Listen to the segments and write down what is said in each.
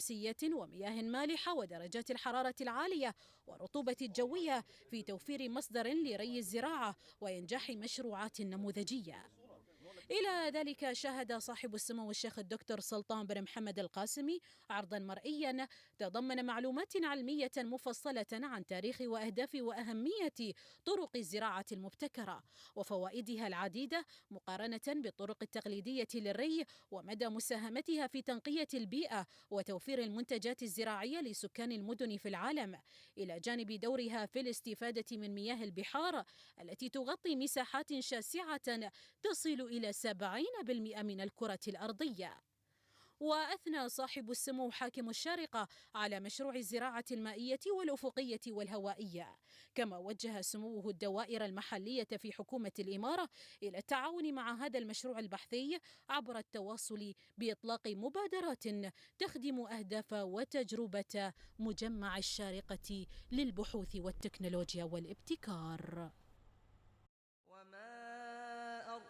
شمسية ومياه مالحة ودرجات الحرارة العالية والرطوبة الجوية في توفير مصدر لري الزراعة وإنجاح مشروعات نموذجية. إلى ذلك شاهد صاحب السمو الشيخ الدكتور سلطان بن محمد القاسمي عرضا مرئيا تضمن معلومات علمية مفصلة عن تاريخ وأهداف وأهمية طرق الزراعة المبتكرة وفوائدها العديدة مقارنة بالطرق التقليدية للري ومدى مساهمتها في تنقية البيئة وتوفير المنتجات الزراعية لسكان المدن في العالم، إلى جانب دورها في الاستفادة من مياه البحار التي تغطي مساحات شاسعة تصل إلى 70% من الكرة الأرضية. وأثنى صاحب السمو حاكم الشارقة على مشروع الزراعة المائية والأفقية والهوائية، كما وجه سموه الدوائر المحلية في حكومة الإمارة إلى التعاون مع هذا المشروع البحثي عبر التواصل بإطلاق مبادرات تخدم أهداف وتجربة مجمع الشارقة للبحوث والتكنولوجيا والابتكار.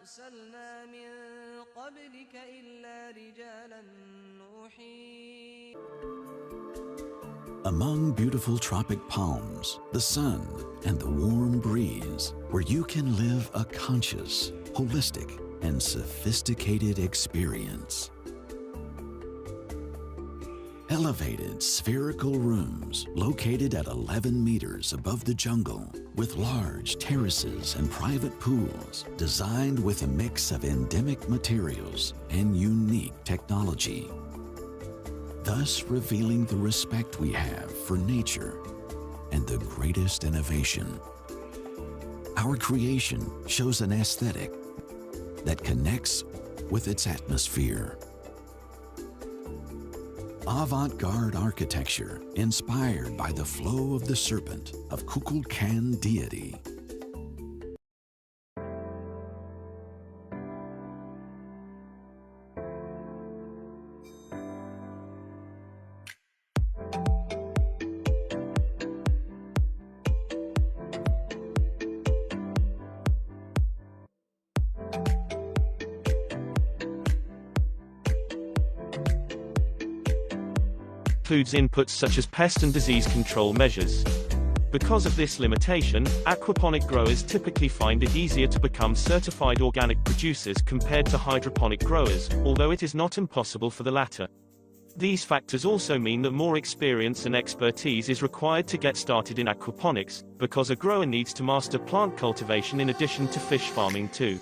أرسلنا من قبلك إلا رجالا نوحي. Among beautiful tropic palms, the sun, and the warm breeze, where you can live a conscious, holistic, and sophisticated experience. Elevated spherical rooms located at 11 meters above the jungle with large terraces and private pools designed with a mix of endemic materials and unique technology, thus revealing the respect we have for nature and the greatest innovation. Our creation shows an aesthetic that connects with its atmosphere. Avant-garde architecture inspired by the flow of the serpent of Kukulkan deity. Includes inputs such as pest and disease control measures. Because of this limitation, aquaponic growers typically find it easier to become certified organic producers compared to hydroponic growers, although it is not impossible for the latter. These factors also mean that more experience and expertise is required to get started in aquaponics, because a grower needs to master plant cultivation in addition to fish farming too.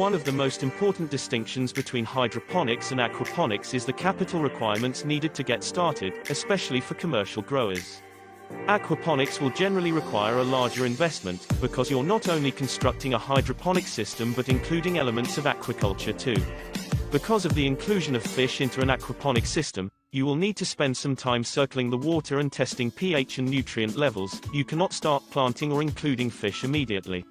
One of the most important distinctions between hydroponics and aquaponics is the capital requirements needed to get started, especially for commercial growers. Aquaponics will generally require a larger investment, because you're not only constructing a hydroponic system but including elements of aquaculture too. Because of the inclusion of fish into an aquaponic system, you will need to spend some time circling the water and testing pH and nutrient levels. You cannot start planting or including fish immediately.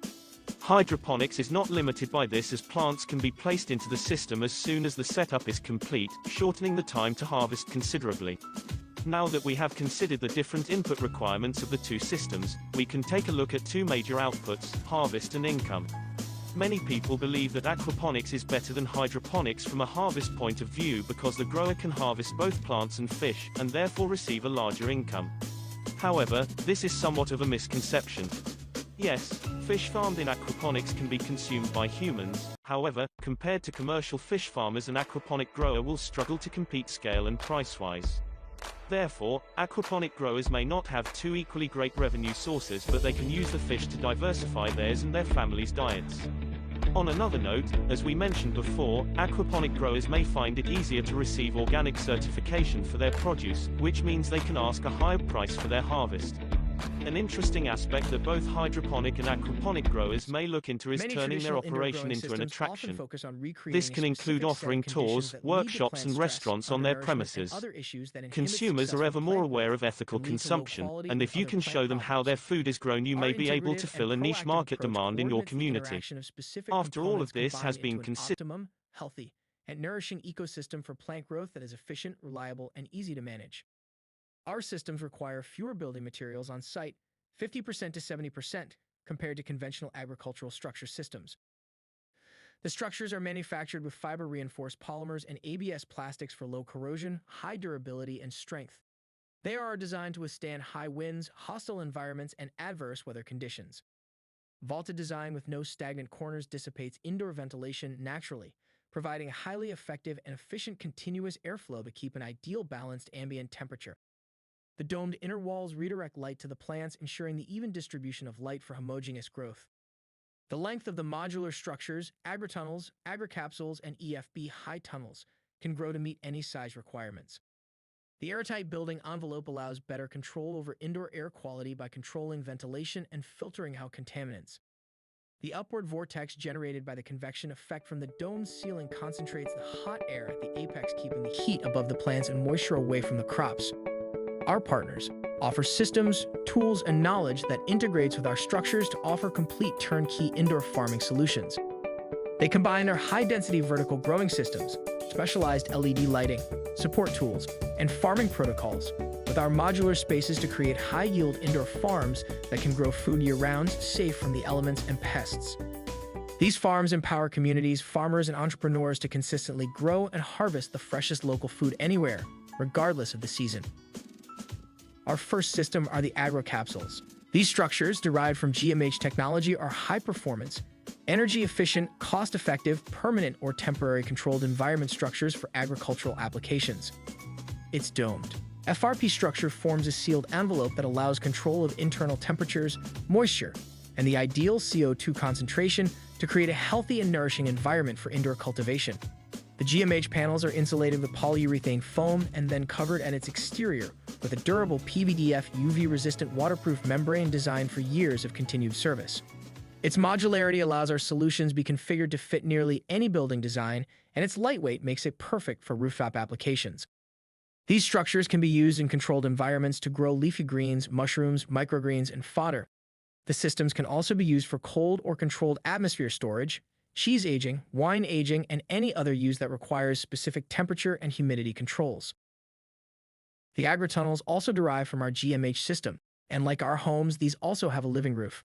Hydroponics is not limited by this, as plants can be placed into the system as soon as the setup is complete, shortening the time to harvest considerably. Now that we have considered the different input requirements of the two systems, we can take a look at two major outputs, harvest and income. Many people believe that aquaponics is better than hydroponics from a harvest point of view because the grower can harvest both plants and fish, and therefore receive a larger income. However, this is somewhat of a misconception. Yes, fish farmed in aquaponics can be consumed by humans. However, compared to commercial fish farmers, an aquaponic grower will struggle to compete scale and price-wise. Therefore, aquaponic growers may not have two equally great revenue sources, but they can use the fish to diversify theirs and their family's diets. On another note, as we mentioned before, aquaponic growers may find it easier to receive organic certification for their produce, which means they can ask a higher price for their harvest. An interesting aspect that both hydroponic and aquaponic growers may look into is turning their operation into an attraction. This can include offering tours, workshops and restaurants on their premises. Consumers are ever more aware of ethical consumption, and if you can show them how their food is grown, you may be able to fill a niche market demand in your community. After all of this has been considered, healthy and nourishing ecosystem for plant growth that is efficient, reliable, and easy to manage. Our systems require fewer building materials on site, 50% to 70%, compared to conventional agricultural structure systems. The structures are manufactured with fiber-reinforced polymers and ABS plastics for low corrosion, high durability, and strength. They are designed to withstand high winds, hostile environments, and adverse weather conditions. Vaulted design with no stagnant corners dissipates indoor ventilation naturally, providing a highly effective and efficient continuous airflow to keep an ideal balanced ambient temperature. The domed inner walls redirect light to the plants, ensuring the even distribution of light for homogeneous growth. The length of the modular structures, agritunnels, agricapsules, and EFB high tunnels can grow to meet any size requirements. The airtight building envelope allows better control over indoor air quality by controlling ventilation and filtering out contaminants. The upward vortex generated by the convection effect from the domed ceiling concentrates the hot air at the apex, keeping the heat above the plants and moisture away from the crops. Our partners offer systems, tools, and knowledge that integrates with our structures to offer complete turnkey indoor farming solutions. They combine their high-density vertical growing systems, specialized LED lighting, support tools, and farming protocols with our modular spaces to create high-yield indoor farms that can grow food year-round, safe from the elements and pests. These farms empower communities, farmers, and entrepreneurs to consistently grow and harvest the freshest local food anywhere, regardless of the season. Our first system are the agricapsules. These structures, derived from GMH technology, are high-performance, energy-efficient, cost-effective, permanent or temporary controlled environment structures for agricultural applications. It's domed. FRP structure forms a sealed envelope that allows control of internal temperatures, moisture, and the ideal CO2 concentration to create a healthy and nourishing environment for indoor cultivation. The GMH panels are insulated with polyurethane foam and then covered at its exterior with a durable PVDF UV-resistant waterproof membrane designed for years of continued service. Its modularity allows our solutions be configured to fit nearly any building design, and its lightweight makes it perfect for rooftop applications. These structures can be used in controlled environments to grow leafy greens, mushrooms, microgreens, and fodder. The systems can also be used for cold or controlled atmosphere storage, cheese aging, wine aging, and any other use that requires specific temperature and humidity controls. The agritunnels also derive from our GMH system, and like our homes, these also have a living roof.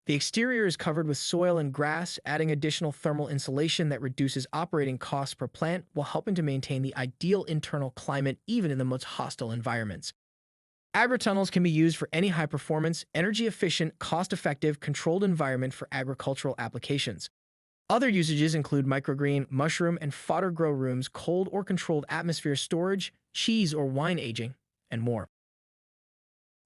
The exterior is covered with soil and grass, adding additional thermal insulation that reduces operating costs per plant while helping to maintain the ideal internal climate even in the most hostile environments. Agritunnels can be used for any high-performance, energy-efficient, cost-effective, controlled environment for agricultural applications. Other usages include microgreen, mushroom, and fodder grow rooms, cold or controlled atmosphere storage, cheese or wine aging, and more.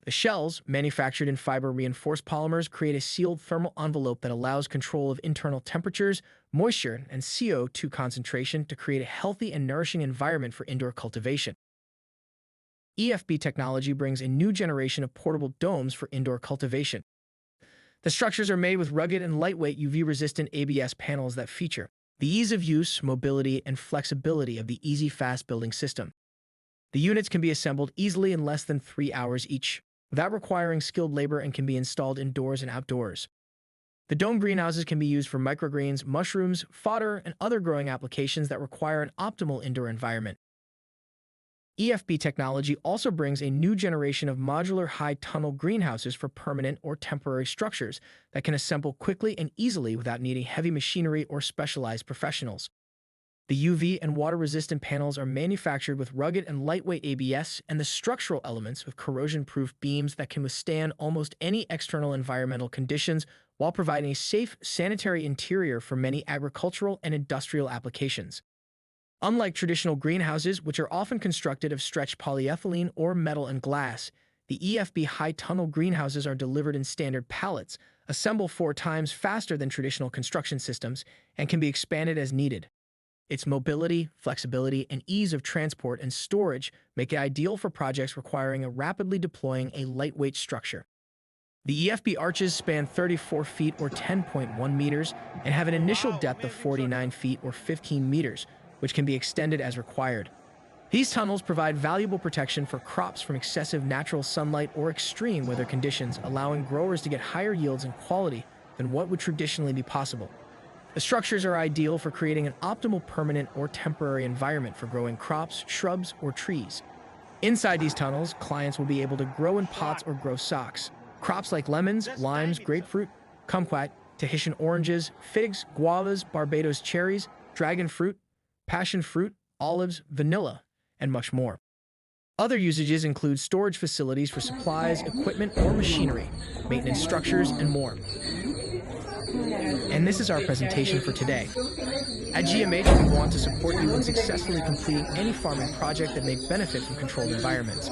The shells, manufactured in fiber-reinforced polymers, create a sealed thermal envelope that allows control of internal temperatures, moisture, and CO2 concentration to create a healthy and nourishing environment for indoor cultivation. EFB technology brings a new generation of portable domes for indoor cultivation. The structures are made with rugged and lightweight UV-resistant ABS panels that feature the ease of use, mobility, and flexibility of the Easy Fast building system. The units can be assembled easily in less than 3 hours each, without requiring skilled labor, and can be installed indoors and outdoors. The dome greenhouses can be used for microgreens, mushrooms, fodder, and other growing applications that require an optimal indoor environment. EFB technology also brings a new generation of modular high-tunnel greenhouses for permanent or temporary structures that can assemble quickly and easily without needing heavy machinery or specialized professionals. The UV and water-resistant panels are manufactured with rugged and lightweight ABS and the structural elements with corrosion-proof beams that can withstand almost any external environmental conditions while providing a safe, sanitary interior for many agricultural and industrial applications. Unlike traditional greenhouses, which are often constructed of stretched polyethylene or metal and glass, the EFB high-tunnel greenhouses are delivered in standard pallets, assemble 4 times faster than traditional construction systems, and can be expanded as needed. Its mobility, flexibility, and ease of transport and storage make it ideal for projects requiring a rapidly deploying a lightweight structure. The EFB arches span 34 feet or 10.1 meters and have an initial depth of 49 feet or 15 meters, which can be extended as required. These tunnels provide valuable protection for crops from excessive natural sunlight or extreme weather conditions, allowing growers to get higher yields and quality than what would traditionally be possible. The structures are ideal for creating an optimal permanent or temporary environment for growing crops, shrubs, or trees. Inside these tunnels, clients will be able to grow in pots or grow socks. Crops like lemons, limes, grapefruit, kumquat, Tahitian oranges, figs, guavas, Barbados cherries, dragon fruit, passion fruit, olives, vanilla, and much more. Other usages include storage facilities for supplies, equipment, or machinery, maintenance structures, and more. And this is our presentation for today. At GMH, we want to support you in successfully completing any farming project that may benefit from controlled environments.